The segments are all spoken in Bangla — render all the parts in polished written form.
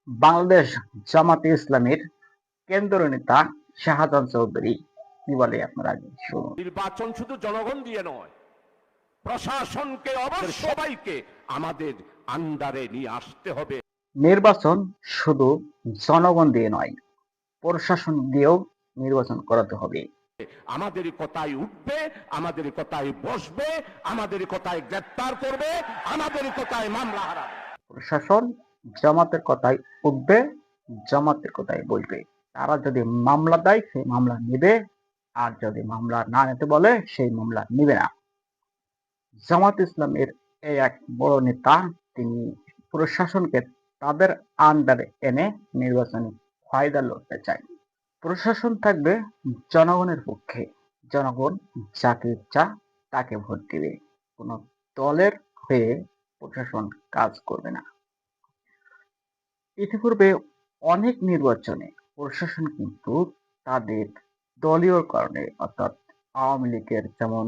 বাংলাদেশ জামাতে ইসলামীর কেন্দ্রীয় নেতা শাহজাহান চৌধুরী কি বলে আপনারা আগে শুনুন। নির্বাচন শুধু জনগণ দিয়ে নয়, প্রশাসনকে অবশ্যই সবাইকে আমাদের আন্ডারে নিয়ে আসতে হবে। নির্বাচন শুধু জনগণ দিয়ে নয়, প্রশাসন দিয়েও নির্বাচন করাতে হবে। আমাদের কথায় উঠবে, আমাদের কথায় বসবে, আমাদের কথায় গ্রেপ্তার করবে, আমাদের কথায় মামলা হারাবে। প্রশাসন জামাতের কথায় উঠবে, জামাতের কথায় বলবে। তারা যদি মামলা দেয় সেই মামলা নিবে, আর যদি মামলা না নিতে বলে সেই মামলা নিবে না। জামাত ইসলামের এই এক বড় নেতা, তিনি প্রশাসনকে তাদের আন্ডারে এনে নির্বাচনী ফায়দা লড়তে চায়। প্রশাসন থাকবে জনগণের পক্ষে, জনগণ যাকে ইচ্ছা তাকে ভোট দিবে, কোনো দলের হয়ে প্রশাসন কাজ করবে না। ইতিপূর্বে অনেক নির্বাচনে প্রশাসন কিন্তু তাদের দলীয় কারণে, অর্থাৎ আওয়ামী লীগের যেমন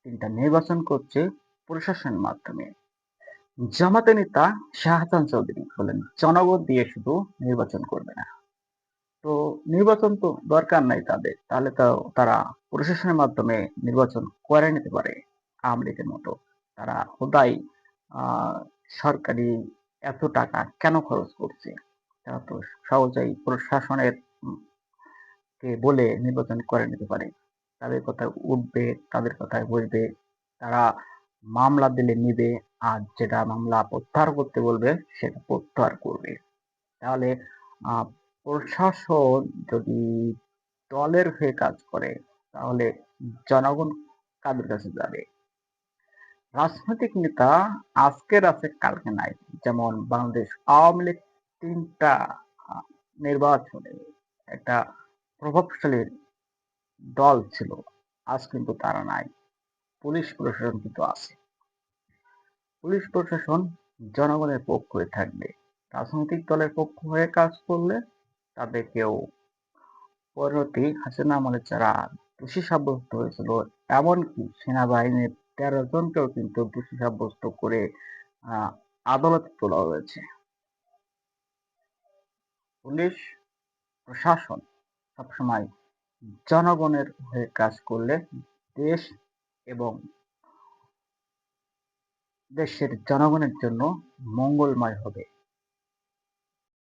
3টা নির্বাচন করছে প্রশাসনের মাধ্যমে, জামাতে নেতা শাহজাহান চৌধুরী বলেন জনগণ দিয়ে শুধু নির্বাচন করবে না। তো নির্বাচন তো দরকার নাই তাদের, তাহলে তো তারা প্রশাসনের মাধ্যমে নির্বাচন করে নিতে পারে। আওয়ামী লীগের মতো তারা হুদাই আহ সরকারি এত টাকা কেন খরচ করছে? তারা তো সহজেই প্রশাসনের কে বলে নির্বাচন করে নিতে পারে। তাদের কথায় উঠবে, তাদের কথায় বসবে। তারা মামলা দিলে নিবে, আর যেটা মামলা প্রত্যাহার করতে বলবে সেটা প্রত্যাহার করবে। তাহলে আহ প্রশাসন যদি দলের হয়ে কাজ করে, তাহলে জনগণ কাদের কাছে যাবে? রাজনৈতিক নেতা আজকের আছে কালকে নাই। যেমন বাংলাদেশ আওয়ামী লীগ 3টা নির্বাচনে একটা প্রভাবশালী দল ছিল, আজ কিন্তু তারা নাই। পুলিশ প্রশাসন কিন্তু আছে। পুলিশ প্রশাসন জনগণের পক্ষ হয়ে থাকবে। রাজনৈতিক দলের পক্ষ হয়ে কাজ করলে তাদেরকেও পরিণতি হাসিনা আমলে যারা দোষী সাব্যস্ত হয়েছিল, এমনকি সেনাবাহিনীর 13 জনকেও কিন্তু দোষী সাব্যস্ত করে আহ আদালতে তোলা হয়েছে। পুলিশ প্রশাসন সবসময় জনগণের হয়ে কাজ করলে দেশ এবং দেশের জনগণের জন্য মঙ্গলময় হবে।